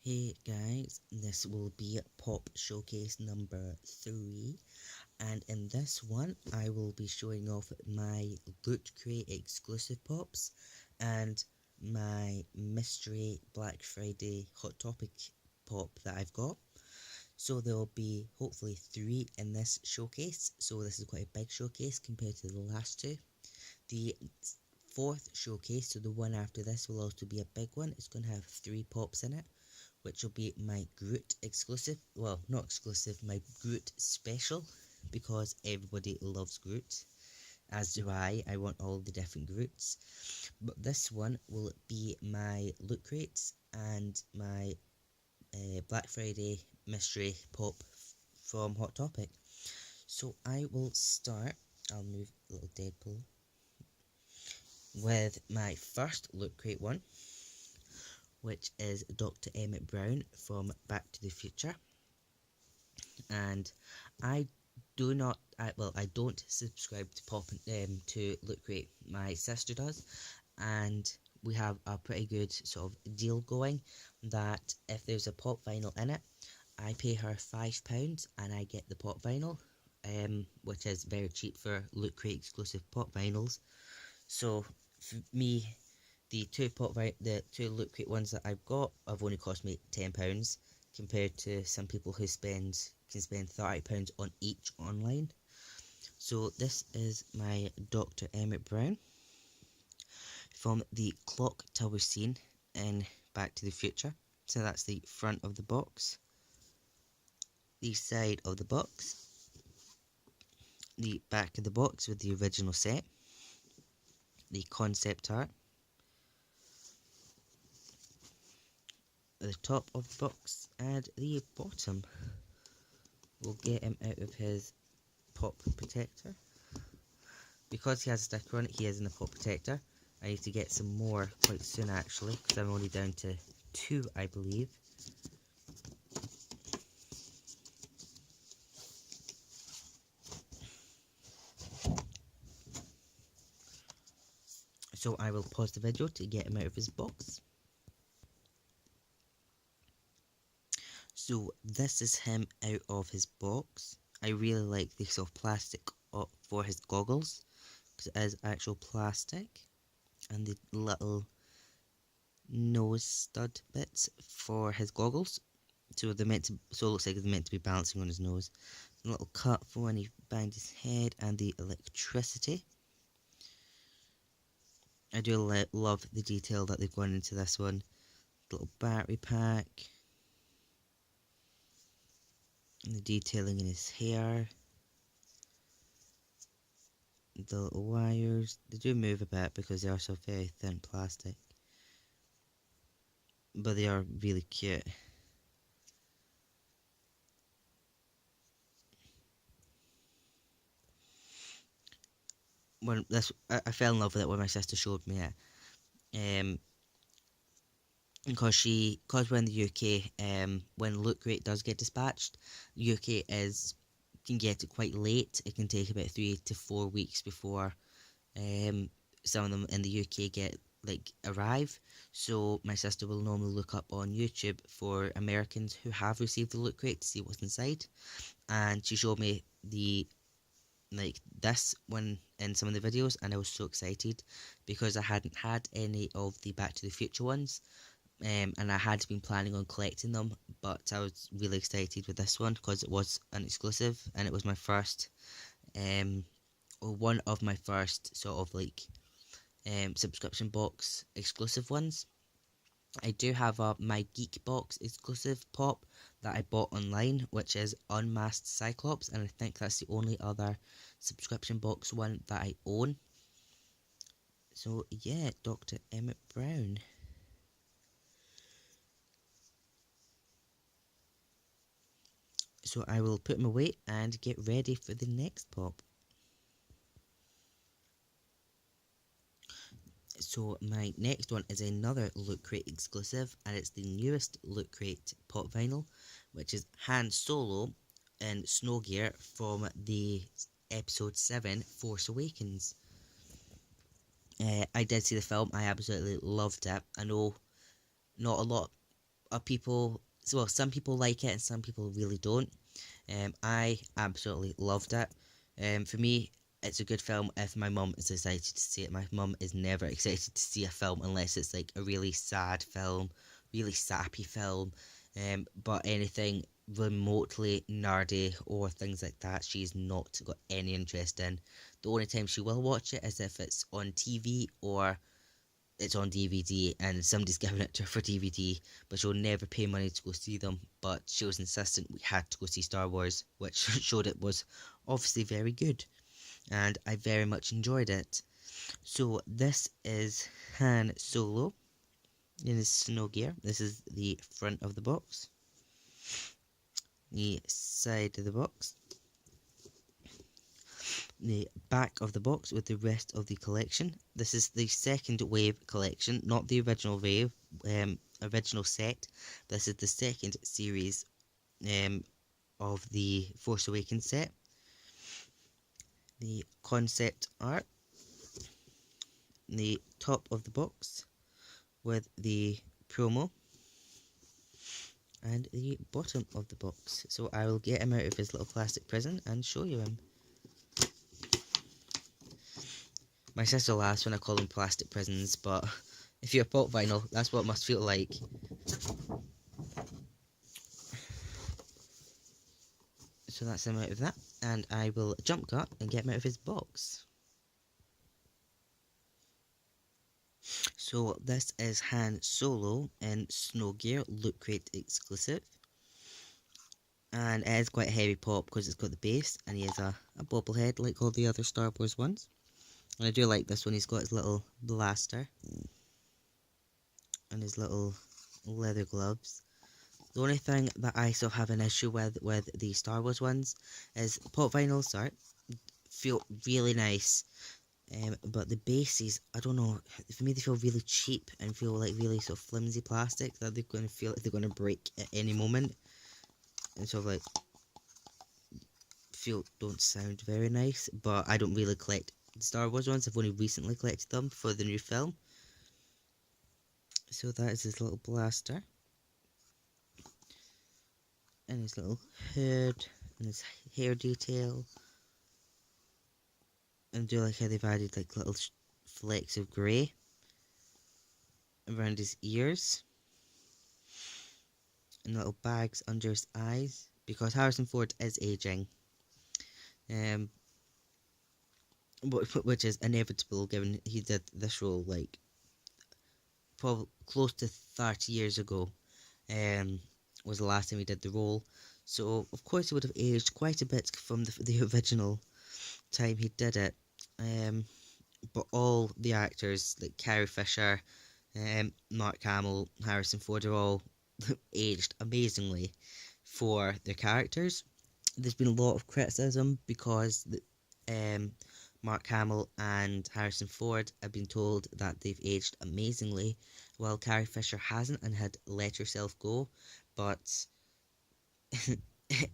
Hey guys, this will be Pop Showcase number 3, and in this one I will be showing off my LootCrate exclusive pops and my mystery Black Friday Hot Topic pop that I've got. So there will be hopefully 3 in this showcase, so this is quite a big showcase compared to the last 2. The 4th showcase, so the one after this, will also be a big one. It's going to have 3 pops in it, which will be my Groot exclusive, well, not exclusive, my Groot special, because everybody loves Groot, as do I want all the different Groots. But this one will be my Loot Crates and my Black Friday mystery pop from Hot Topic. So I will start, I'll move a little Deadpool, with my first Loot Crate one, which is Dr. Emmett Brown from Back to the Future. And I don't subscribe to LootCrate. My sister does, and we have a pretty good sort of deal going that if there's a pop vinyl in it, I pay her £5 and I get the pop vinyl, which is very cheap for LootCrate exclusive pop vinyls. So for me, the two Loot Crate ones that I've got have only cost me £10 compared to some people who can spend £30 on each online. So this is my Dr. Emmett Brown from the clock tower scene in Back to the Future. So that's the front of the box, the side of the box, the back of the box with the original set, the concept art, the top of the box, and the bottom. We'll get him out of his pop protector. Because he has a sticker on it, he is in the pop protector. I need to get some more quite soon actually, because I'm only down to 2, I believe. So I will pause the video to get him out of his box. So this is him out of his box. I really like the soft plastic for his goggles, because it is actual plastic, and the little nose stud bits for his goggles. So it looks like they're meant to be balancing on his nose. A little cut for when he banged his head, and the electricity. I do love the detail that they've gone into this one. Little battery pack. And the detailing in his hair. The little wires. They do move a bit because they are so very thin plastic. But they are really cute. I fell in love with it when my sister showed me it. Because we're in the UK, when Loot Crate does get dispatched, UK can get it quite late. It can take about 3 to 4 weeks before some of them in the UK arrive. So my sister will normally look up on YouTube for Americans who have received the Loot Crate to see what's inside, and she showed me this one in some of the videos, and I was so excited because I hadn't had any of the Back to the Future ones. And I had been planning on collecting them, but I was really excited with this one because it was an exclusive, and it was my first, one of my first sort of subscription box exclusive ones. I do have a My Geek Box exclusive pop that I bought online, which is Unmasked Cyclops, and I think that's the only other subscription box one that I own. So yeah, Dr. Emmett Brown. So I will put him away and get ready for the next pop. So my next one is another Loot Crate exclusive, and it's the newest Loot Crate pop vinyl, which is Han Solo in snow gear from the Episode 7 Force Awakens. I did see the film, I absolutely loved it. I know not a lot people, well, some people like it and some people really don't. I absolutely loved it. For me, it's a good film if my mum is excited to see it. My mum is never excited to see a film unless it's like a really sad film, really sappy film. But anything remotely nerdy or things like that, she's not got any interest in. The only time she will watch it is if it's on TV or it's on DVD and somebody's giving it to her for DVD, but she'll never pay money to go see them. But she was insistent we had to go see Star Wars, which showed it was obviously very good, and I very much enjoyed it. So this is Han Solo in his snow gear. This is the front of the box, the side of the box, the back of the box with the rest of the collection. This is the second wave collection, not the original wave, original set. This is the second series of the Force Awakens set. The concept art, the top of the box with the promo, and the bottom of the box. So I will get him out of his little plastic prison and show you him. My sister laughs when I call them plastic prisons, but if you're a pop vinyl, that's what it must feel like. So that's him out of that, and I will jump cut and get him out of his box. So this is Han Solo in Snow Gear, LootCrate exclusive. And it is quite a heavy pop because it's got the base, and he has a bobblehead like all the other Star Wars ones. And I do like this one, he's got his little blaster and his little leather gloves. The only thing that I still have an issue with the Star Wars ones is pop vinyls feel really nice, but the bases, I don't know, for me they feel really cheap and feel like really sort of flimsy plastic that they're going to feel like they're going to break at any moment, and sort of like don't sound very nice. But I don't really collect the Star Wars ones, I've only recently collected them for the new film. So that is his little blaster, and his little hood, and his hair detail. And I do like how they've added like little flecks of grey around his ears, and little bags under his eyes, because Harrison Ford is aging, which is inevitable given he did this role like probably close to 30 years ago. Was the last time he did the role, so of course he would have aged quite a bit from the original time he did it. But all the actors like Carrie Fisher, Mark Hamill, Harrison Ford are all aged amazingly for their characters. There's been a lot of criticism because Mark Hamill and Harrison Ford have been told that they've aged amazingly, while Carrie Fisher hasn't and had let herself go. But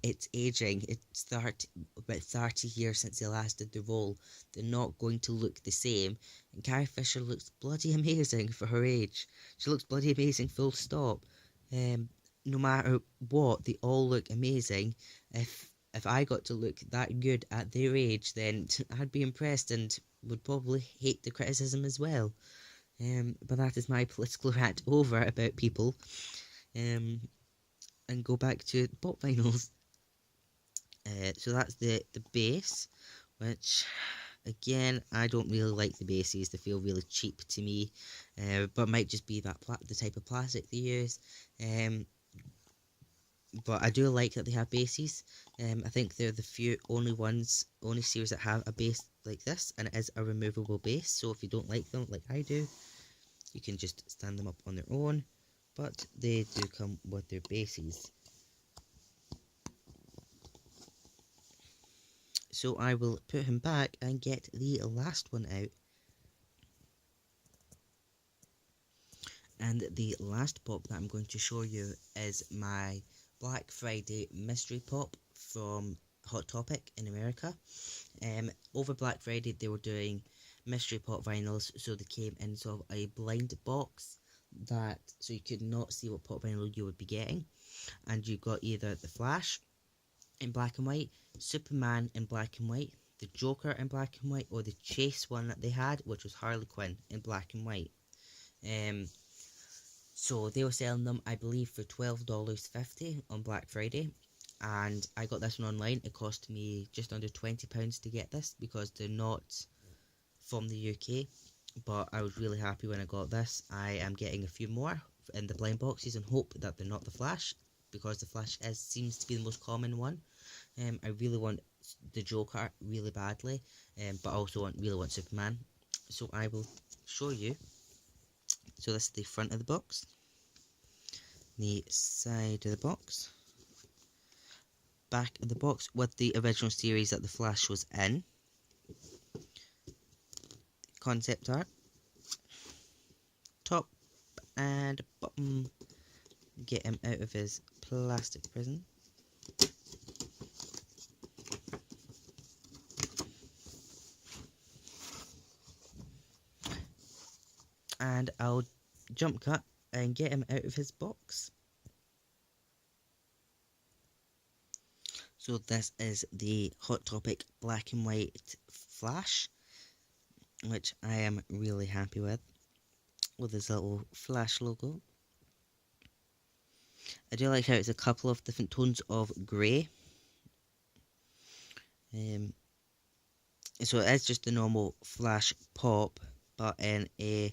it's aging. It's about 30 years since they last did the role. They're not going to look the same. And Carrie Fisher looks bloody amazing for her age. She looks bloody amazing, full stop. No matter what, they all look amazing. If I got to look that good at their age, then I'd be impressed and would probably hate the criticism as well. But that is my political rant over about people. And go back to pop vinyls. So that's the base, which again I don't really like the bases. They feel really cheap to me, but might just be that the type of plastic they use. But I do like that they have bases. I think they're the only series that have a base like this, and it is a removable base. So if you don't like them like I do, you can just stand them up on their own. But they do come with their bases. So I will put him back and get the last one out. And the last pop that I'm going to show you is my Black Friday mystery pop from Hot Topic in America. Over Black Friday they were doing mystery pop vinyls, so they came in sort of a blind box that, so you could not see what pop vinyl you would be getting, and you got either the Flash in black and white, Superman in black and white, the Joker in black and white, or the Chase one that they had, which was Harley Quinn in black and white. So they were selling them, I believe, for $12.50 on Black Friday, and I got this one online. It cost me just under £20 to get this because they're not from the UK, but I was really happy when I got this. I am getting a few more in the blind boxes and hope that they're not the Flash, because the Flash seems to be the most common one. I really want the Joker really badly, but I also really want Superman. So I will show you. So this is the front of the box, the side of the box, back of the box with the original series that the Flash was in, concept art, top and bottom. Get him out of his plastic prison. And I'll jump cut and get him out of his box. So this is the Hot Topic black and white Flash, which I am really happy with his little Flash logo. I do like how it's a couple of different tones of grey. So it is just the normal Flash pop, but in a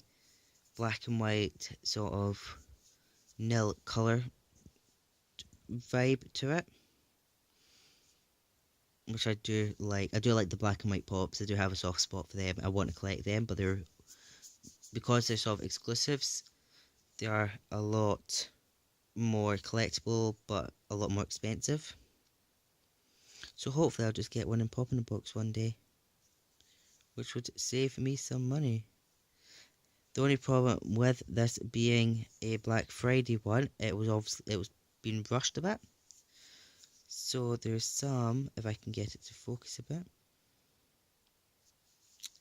black and white sort of nil colour vibe to it, which I do like. I do like the black and white pops. I do have a soft spot for them. I want to collect them, but because they're sort of exclusives, they are a lot more collectible, but a lot more expensive. So hopefully I'll just get one and pop in a box one day, which would save me some money. The only problem with this being a Black Friday one, it was being rushed a bit. So there's some, if I can get it to focus a bit,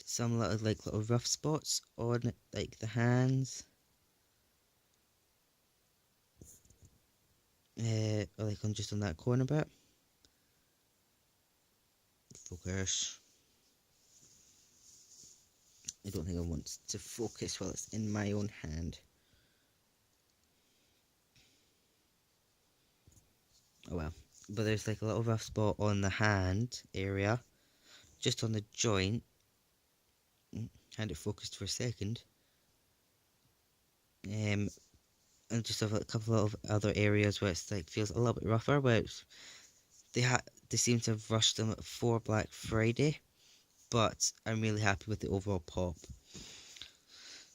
some little rough spots on like the hands, or like just on that corner bit. Focus. I don't think I want to focus while it's in my own hand. Oh well. But there's like a little rough spot on the hand area, just on the joint. Had it focused for a second. And just have a couple of other areas where it's like feels a little bit rougher, where they seem to have rushed them for Black Friday, but I'm really happy with the overall pop.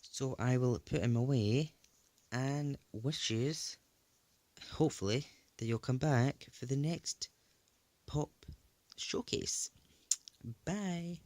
So I will put him away and wishes, hopefully, that you'll come back for the next pop showcase. Bye.